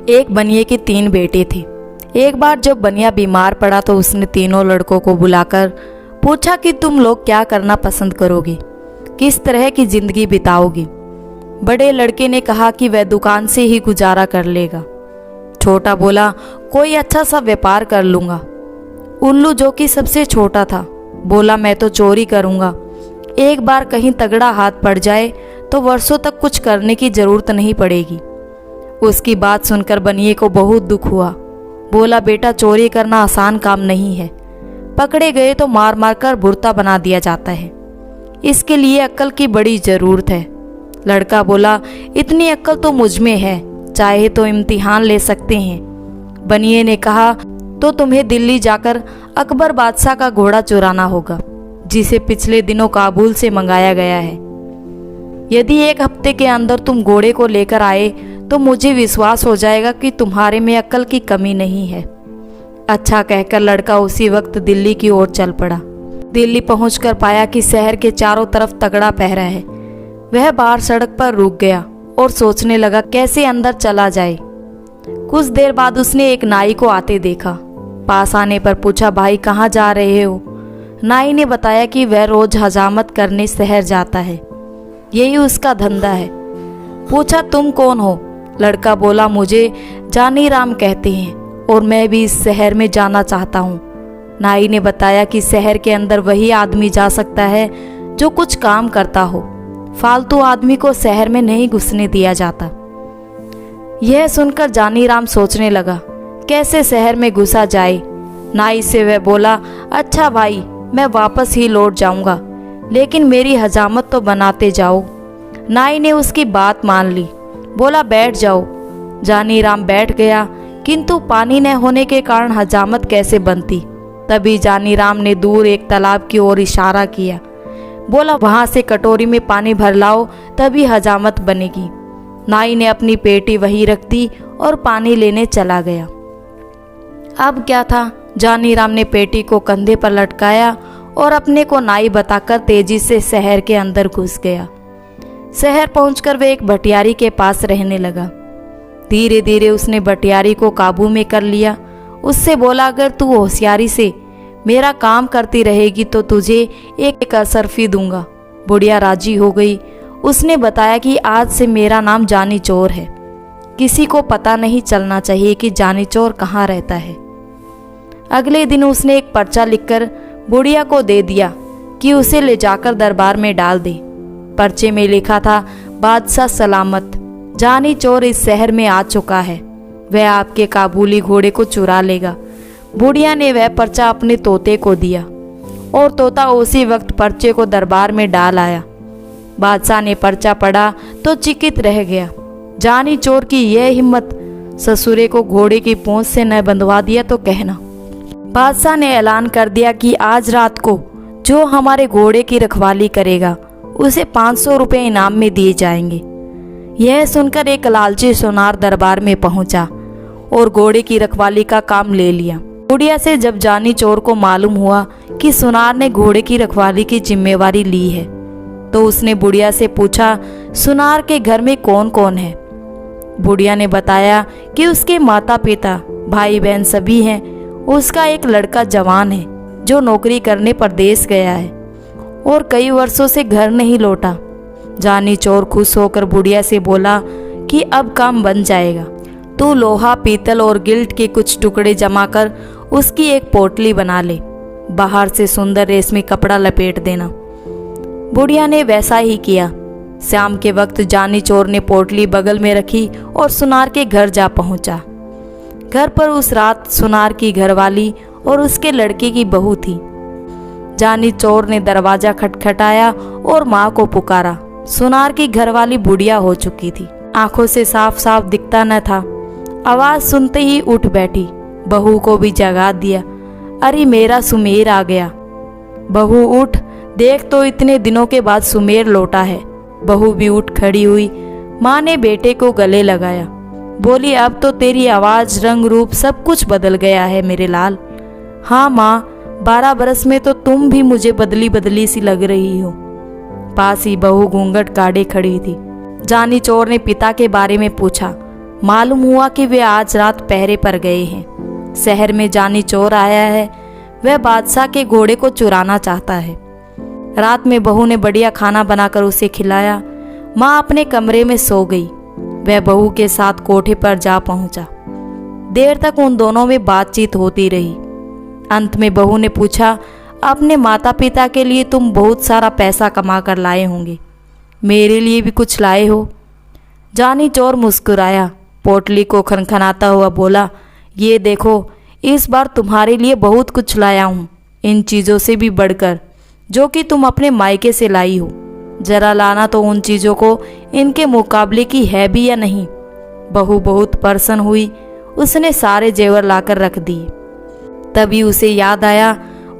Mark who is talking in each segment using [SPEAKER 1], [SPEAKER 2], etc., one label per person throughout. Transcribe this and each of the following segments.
[SPEAKER 1] एक बनिए के 3 बेटे थे। एक बार जब बनिया बीमार पड़ा तो उसने तीनों लड़कों को बुलाकर पूछा कि तुम लोग क्या करना पसंद करोगे, किस तरह की जिंदगी बिताओगे। बड़े लड़के ने कहा कि वह दुकान से ही गुजारा कर लेगा। छोटा बोला कोई अच्छा सा व्यापार कर लूँगा। उल्लू जो कि सबसे छोटा था बोला मैं तो चोरी करूँगा। एक बार कहीं तगड़ा हाथ पड़ जाए तो वर्षों तक कुछ करने की ज़रूरत नहीं पड़ेगी। उसकी बात सुनकर बनिए को बहुत दुख हुआ। बोला बेटा चोरी करना आसान काम नहीं है, पकड़े गए तो मार मार कर भुर्ता बना दिया जाता है, इसके लिए अक्ल की बड़ी ज़रूरत है। लड़का बोला इतनी अक्ल तो मुझ में है, चाहे तो इम्तिहान ले सकते हैं। बनिए ने कहा तो तुम्हें दिल्ली जाकर अकबर बादशाह का घोड़ा चुराना होगा, जिसे पिछले दिनों काबुल से मंगाया गया है। यदि 1 हफ्ते के अंदर तुम घोड़े को लेकर आए तो मुझे विश्वास हो जाएगा कि तुम्हारे में अक्ल की कमी नहीं है। अच्छा कहकर लड़का उसी वक्त दिल्ली की ओर चल पड़ा। दिल्ली पहुंचकर पाया कि शहर के चारों तरफ तगड़ा पहरा है। वह बाहर सड़क पर रुक गया और सोचने लगा कैसे अंदर चला जाए। कुछ देर बाद उसने एक नाई को आते देखा। पास आने पर पूछा भाई कहाँ जा रहे हो। नाई ने बताया कि वह रोज हजामत करने शहर जाता है, यही उसका धंधा है। पूछा तुम कौन हो। लड़का बोला मुझे जानी राम कहते हैं और मैं भी इस शहर में जाना चाहता हूँ। नाई ने बताया कि शहर के अंदर वही आदमी जा सकता है जो कुछ काम करता हो, फालतू आदमी को शहर में नहीं घुसने दिया जाता। यह सुनकर जानी राम सोचने लगा कैसे शहर में घुसा जाए। नाई से वह बोला अच्छा भाई मैं वापस ही लौट जाऊंगा, लेकिन मेरी हजामत तो बनाते जाओ। नाई ने उसकी बात मान ली। बोला बैठ जाओ। जानी राम बैठ गया, किंतु पानी न होने के कारण हजामत कैसे बनती। तभी जानी राम ने दूर एक तालाब की ओर इशारा किया। बोला वहां से कटोरी में पानी भर लाओ, तभी हजामत बनेगी। नाई ने अपनी पेटी वहीं रख दी और पानी लेने चला गया। अब क्या था, जानी राम ने पेटी को कंधे पर लटकाया और अपने को नाई बताकर तेजी से शहर के अंदर घुस गया। शहर पहुंचकर वह एक भटियारी के पास रहने लगा। धीरे धीरे उसने भटियारी को काबू में कर लिया। उससे बोला अगर तू होशियारी से मेरा काम करती रहेगी तो तुझे एक असरफी दूंगा। बुढ़िया राजी हो गई। उसने बताया कि आज से मेरा नाम जानी चोर है, किसी को पता नहीं चलना चाहिए कि जानी चोर कहाँ रहता है। अगले दिन उसने एक पर्चा लिखकर बुढ़िया को दे दिया कि उसे ले जाकर दरबार में डाल दे। पर्चे में लिखा था बादशाह सलामत, जानी चोर इस शहर में आ चुका है, वह आपके काबुली घोड़े को चुरा लेगा। बुढ़िया ने वह पर्चा अपने तोते को दिया और तोता उसी वक्त पर्चे को दरबार में डाल आया। बादशाह ने पर्चा पढ़ा तो चकित रह गया। जानी चोर की यह हिम्मत, ससुरे को घोड़े की पूंछ से न बंधवा दिया तो कहना। बादशाह ने ऐलान कर दिया कि आज रात को जो हमारे घोड़े की रखवाली करेगा उसे 500 रुपये इनाम में दिए जाएंगे। यह सुनकर एक लालची सोनार दरबार में पहुंचा और घोड़े की रखवाली का काम ले लिया। बुढ़िया से जब जानी चोर को मालूम हुआ कि सुनार ने घोड़े की रखवाली की जिम्मेवारी ली है तो उसने बुढ़िया से पूछा सुनार के घर में कौन कौन है। बुढ़िया ने बताया कि उसके माता पिता भाई बहन सभी हैं। उसका एक लड़का जवान है जो नौकरी करने परदेश गया है और कई वर्षों से घर नहीं लौटा। जानी चोर खुश होकर बुढ़िया से बोला कि अब काम बन जाएगा। तू लोहा पीतल और गिल्ट के कुछ टुकड़े जमा कर उसकी एक पोटली बना ले, बाहर से सुंदर रेशमी कपड़ा लपेट देना। बुढ़िया ने वैसा ही किया। शाम के वक्त जानी चोर ने पोटली बगल में रखी और सुनार के घर जा पहुंचा। घर पर उस रात सुनार की घरवाली और उसके लड़के की बहू थी। जानी चोर ने दरवाजा खटखटाया और माँ को पुकारा। सुनार की घरवाली बुढ़िया हो चुकी थी, आंखों से साफ साफ दिखता न था। आवाज सुनते ही उठ बैठी, बहू को भी जगा दिया। अरे मेरा सुमेर आ गया। बहू उठ, देख तो इतने दिनों के बाद सुमेर लौटा है। बहू भी उठ खड़ी हुई। माँ ने बेटे को गले लगाया, बोली अब तो तेरी आवाज रंग रूप सब कुछ बदल गया है मेरे लाल। हाँ माँ, 12 बरस में तो तुम भी मुझे बदली बदली सी लग रही हो। पास ही बहू घूंघट काढ़े खड़ी थी। जानी चोर ने पिता के बारे में पूछा। मालूम हुआ कि वे आज रात पहरे पर गए हैं। शहर में जानी चोर आया है, वह बादशाह के घोड़े को चुराना चाहता है। रात में बहू ने बढ़िया खाना बनाकर उसे खिलाया। माँ अपने कमरे में सो गई। वह बहू के साथ कोठे पर जा पहुंचा। देर तक उन दोनों में बातचीत होती रही। अंत में बहू ने पूछा, अपने माता पिता के लिए तुम बहुत सारा पैसा कमा कर लाए होंगे, मेरे लिए भी कुछ लाए हो? जानी चोर मुस्कुराया, पोटली को खनखनाता हुआ बोला, ये देखो, इस बार तुम्हारे लिए बहुत कुछ लाया हूँ, इन चीज़ों से भी बढ़कर, जो कि तुम अपने मायके से लाई हो। जरा लाना तो उन चीज़ों को इनके मुकाबले की है भी या नहीं। बहू बहुत प्रसन्न हुई। उसने सारे जेवर लाकर रख दिए। तभी उसे याद आया,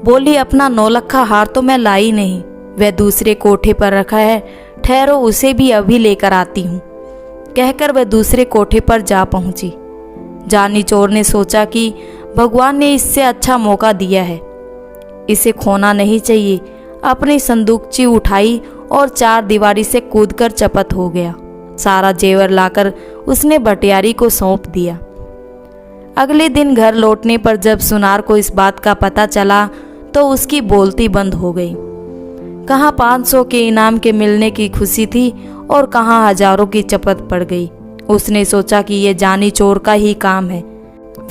[SPEAKER 1] बोली, अपना नौलखा हार तो मैं लाई नहीं, वह दूसरे कोठे पर रखा है, ठहरो उसे भी अभी लेकर आती हूँ। कहकर वह दूसरे कोठे पर जा पहुंची। जानी चोर ने सोचा कि भगवान ने इससे अच्छा मौका दिया है, इसे खोना नहीं चाहिए। अपनी संदूकची उठाई और चार दीवारी से कूदकर चपत हो गया। सारा जेवर लाकर उसने भटियारी को सौंप दिया। अगले दिन घर लौटने पर जब सुनार को इस बात का पता चला तो उसकी बोलती बंद हो गई। कहाँ 500 के इनाम के मिलने की खुशी थी और कहाँ हजारों की चपत पड़ गई। उसने सोचा कि यह जानी चोर का ही काम है।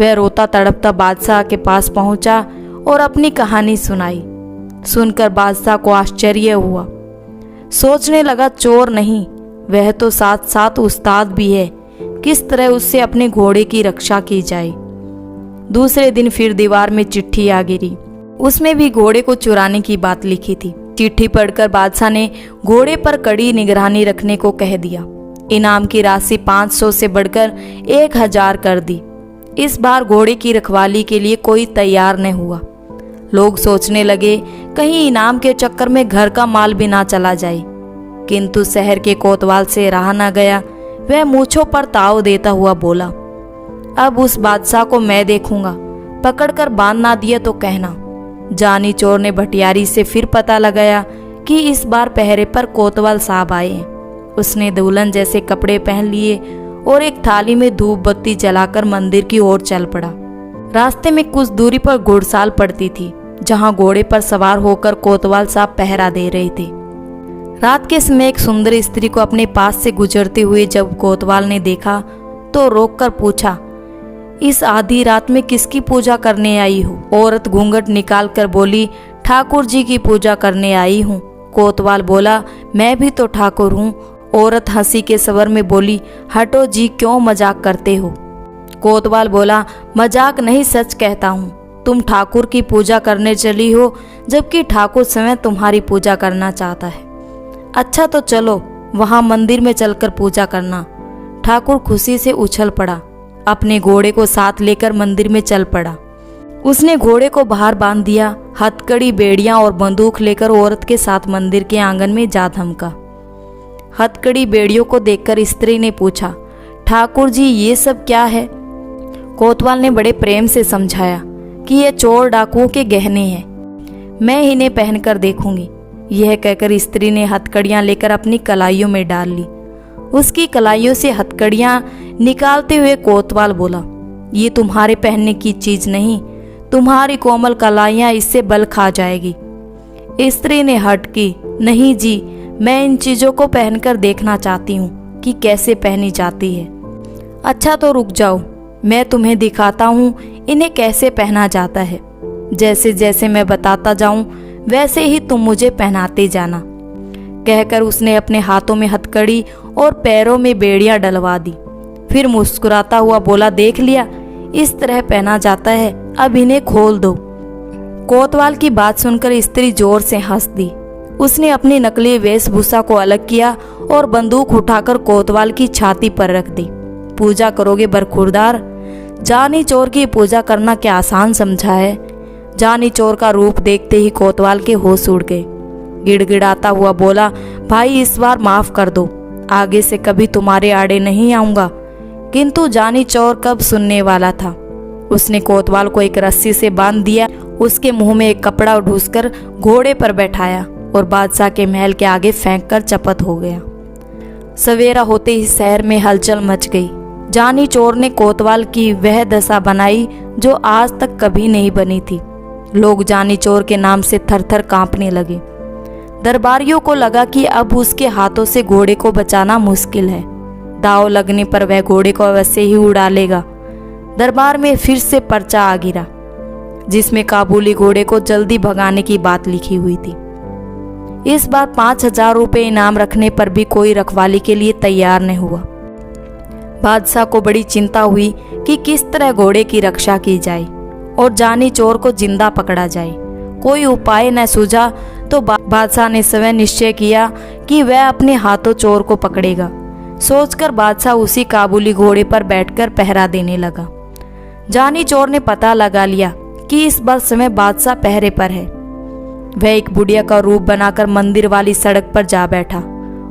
[SPEAKER 1] वह रोता तड़पता बादशाह के पास पहुंचा और अपनी कहानी सुनाई। सुनकर बादशाह को आश्चर्य हुआ। सोचने लगा, चोर नहीं, वह तो साथ साथ उस्ताद भी है, किस तरह उससे अपने घोड़े की रक्षा की जाए। दूसरे दिन फिर दीवार में चिट्ठी आ गिरी। उसमें भी घोड़े को चुराने की बात लिखी थी। चिट्ठी पढ़कर बादशाह ने घोड़े पर कड़ी निगरानी रखने को कह दिया। इनाम की राशि 500 से बढ़कर 1000 कर दी। इस बार घोड़े की रखवाली के लिए कोई तैयार न हुआ। लोग सोचने लगे कहीं इनाम के चक्कर में घर का माल भी ना चला जाए। किंतु शहर के कोतवाल से रहा ना गया। वह मूंछों पर ताव देता हुआ बोला, अब उस बादशाह को मैं देखूंगा, पकड़कर बांध ना दिया तो कहना। जानी चोर ने भटियारी से फिर पता लगाया कि इस बार पहरे पर कोतवाल साहब आए हैं। उसने दुल्हन जैसे कपड़े पहन लिए और एक थाली में धूप बत्ती जलाकर मंदिर की ओर चल पड़ा। रास्ते में कुछ दूरी पर घुड़साल पड़ती थी, जहां घोड़े पर सवार होकर कोतवाल साहब पहरा दे रहे थे। रात के समय एक सुंदर स्त्री को अपने पास से गुजरते हुए जब कोतवाल ने देखा तो रोककर पूछा, इस आधी रात में किसकी पूजा करने आई हो? औरत घूंघट निकाल कर बोली, ठाकुर जी की पूजा करने आई हूँ। कोतवाल बोला, मैं भी तो ठाकुर हूँ। औरत हंसी के स्वर में बोली, हटो जी, क्यों मजाक करते हो? कोतवाल बोला, मजाक नहीं, सच कहता हूँ। तुम ठाकुर की पूजा करने चली हो, जबकि ठाकुर स्वयं तुम्हारी पूजा करना चाहता है। अच्छा तो चलो, वहां मंदिर में चलकर पूजा करना। ठाकुर खुशी से उछल पड़ा, अपने घोड़े को साथ लेकर मंदिर में चल पड़ा। उसने घोड़े को बाहर बांध दिया। हथकड़ी, बेड़ियां और बंदूक लेकर औरत के साथ मंदिर के आंगन में जा धमका। हथकड़ी बेड़ियों को देखकर स्त्री ने पूछा, ठाकुर जी, ये सब क्या है? कोतवाल ने बड़े प्रेम से समझाया कि ये चोर डाकुओं के गहने हैं, मैं इन्हें पहनकर देखूंगी। यह कहकर स्त्री ने हथकड़ियां लेकर अपनी कलाइयों में डाल ली। उसकी कलाइयों से हथकड़ियां निकालते हुए कोतवाल बोला, ये तुम्हारे पहनने की चीज नहीं, तुम्हारी कोमल कलाइयां इससे बल खा जाएगी। स्त्री ने हट की, नहीं जी, मैं इन चीजों को पहनकर देखना चाहती हूँ कि कैसे पहनी जाती है। अच्छा तो रुक जाओ, मैं तुम्हें दिखाता हूँ इन्हें कैसे पहना जाता है। जैसे जैसे मैं बताता जाऊं वैसे ही तुम मुझे पहनाते जाना। कहकर उसने अपने हाथों में हथकड़ी और पैरों में बेड़ियां डलवा दी। फिर मुस्कुराता हुआ बोला, देख लिया, इस तरह पहना जाता है, अब इन्हें खोल दो। कोतवाल की बात सुनकर स्त्री जोर से हंस दी। उसने अपनी नकली वेशभूषा को अलग किया और बंदूक उठाकर कोतवाल की छाती पर रख दी। पूजा करोगे बरखुरदार? जानी चोर की पूजा करना क्या आसान समझा है? जानी चोर का रूप देखते ही कोतवाल के होश उड़ गए। गिड़गिड़ाता हुआ बोला, भाई इस बार माफ कर दो, आगे से कभी तुम्हारे आड़े नहीं आऊंगा। किंतु जानी चोर कब सुनने वाला था। उसने कोतवाल को एक रस्सी से बांध दिया, उसके मुंह में एक कपड़ा ढूंसकर घोड़े पर बैठाया और बादशाह के महल के आगे फेंक कर चपत हो गया। सवेरा होते ही शहर में हलचल मच गई। जानी चोर ने कोतवाल की वह दशा बनाई जो आज तक कभी नहीं बनी थी। लोग जानी चोर के नाम से थर थर कांपने लगे। दरबारियों को लगा कि अब उसके हाथों से घोड़े को बचाना मुश्किल है। दाव लगने पर वह घोड़े को अवश्य ही उड़ा लेगा। दरबार में फिर से पर्चा आ गिरा जिसमें काबुली घोड़े को जल्दी भगाने की बात लिखी हुई थी। इस बार 5,000 रुपये इनाम रखने पर भी कोई रखवाली के लिए तैयार नहीं हुआ। बादशाह को बड़ी चिंता हुई कि किस तरह घोड़े की रक्षा की जाए और जानी चोर को जिंदा पकड़ा जाए। कोई उपाय न सूझा तो बादशाह ने स्वयं निश्चय किया कि वह अपने हाथों चोर को पकड़ेगा। सोचकर बादशाह उसी काबुली घोड़े पर बैठकर पहरा देने लगा। जानी चोर ने पता लगा लिया कि इस बार समय बादशाह पहरे पर है। वह एक बुढ़िया का रूप बनाकर मंदिर वाली सड़क पर जा बैठा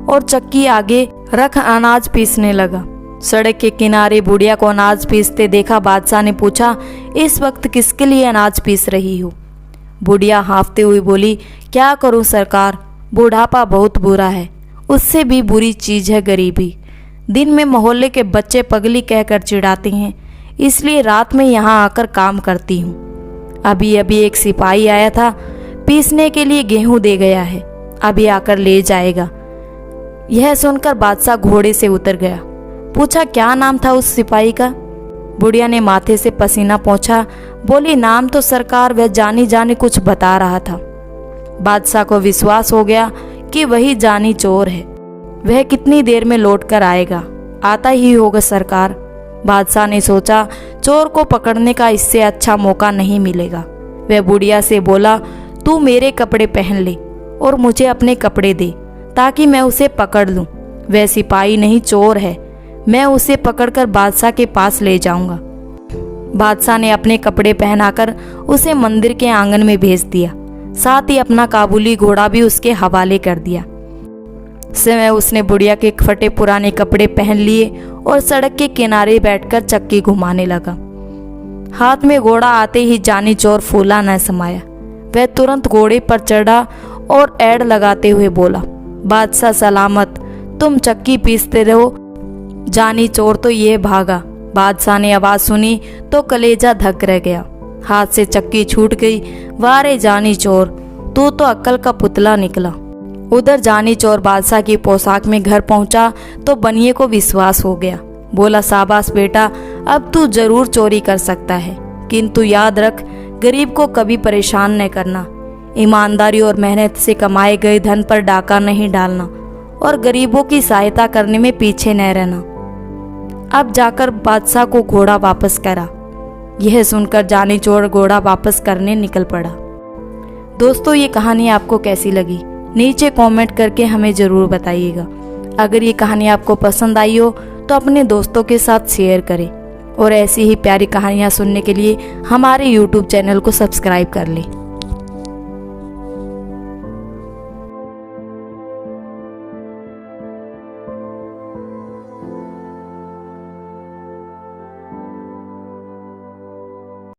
[SPEAKER 1] और चक्की आगे रख अनाज पीसने लगा। सड़क के किनारे बुढ़िया को अनाज पीसते देखा बादशाह ने पूछा, इस वक्त किसके लिए अनाज पीस रही हो? बुढ़िया हाँफते हुई बोली, क्या करूं सरकार, बुढ़ापा बहुत बुरा है, उससे भी बुरी चीज़ है गरीबी। दिन में मोहल्ले के बच्चे पगली कहकर चिढ़ाते हैं, इसलिए रात में यहाँ आकर काम करती हूँ। अभी अभी एक सिपाही आया था, पीसने के लिए गेहूं दे गया है, अभी आकर ले जाएगा। यह सुनकर बादशाह घोड़े से उतर गया। पूछा, क्या नाम था उस सिपाही का? बुढ़िया ने माथे से पसीना पोंछा, बोली, नाम तो सरकार वह जानी जानी कुछ बता रहा था। बादशाह को विश्वास हो गया कि वही जानी चोर है। वह कितनी देर में लौट कर आएगा, आता ही होगा सरकार। बादशाह ने सोचा, चोर को पकड़ने का इससे अच्छा मौका नहीं मिलेगा। वह बुढ़िया से बोला, तू मेरे कपड़े पहन ले और मुझे अपने कपड़े दे ताकि मैं उसे पकड़ लूं। वह सिपाही नहीं चोर है, मैं उसे पकड़कर बादशाह के पास ले जाऊंगा। बादशाह ने अपने कपड़े पहनाकर उसे मंदिर के आंगन में भेज दिया, साथ ही अपना काबुली घोड़ा भी उसके हवाले कर दिया। समय उसने बुढ़िया के फटे पुराने कपड़े पहन लिए और सड़क के किनारे बैठकर चक्की घुमाने लगा। हाथ में घोड़ा आते ही जानी चोर फूला न समाया। वह तुरंत घोड़े पर चढ़ा और ऐड़ लगाते हुए बोला, बादशाह सलामत, तुम चक्की पीसते रहो। जानी चोर तो ये भागा। बादशाह ने आवाज सुनी तो कलेजा धक रह गया। हाथ से चक्की छूट गई। वारे जानी चोर, तू तो अक्ल का पुतला निकला। उधर जानी चोर बादशाह की पोशाक में घर पहुंचा तो बनिए को विश्वास हो गया। बोला, शाबाश बेटा, अब तू जरूर चोरी कर सकता है, किंतु याद रख, गरीब को कभी परेशान न करना। ईमानदारी और मेहनत से कमाए गए धन पर डाका नहीं डालना और गरीबों की सहायता करने में पीछे न रहना। अब जाकर बादशाह को घोड़ा वापस करा। यह सुनकर जानी चोर घोड़ा वापस करने निकल पड़ा। दोस्तों, ये कहानी आपको कैसी लगी नीचे कमेंट करके हमें ज़रूर बताइएगा। अगर ये कहानी आपको पसंद आई हो तो अपने दोस्तों के साथ शेयर करें और ऐसी ही प्यारी कहानियाँ सुनने के लिए हमारे YouTube चैनल को सब्सक्राइब कर लें।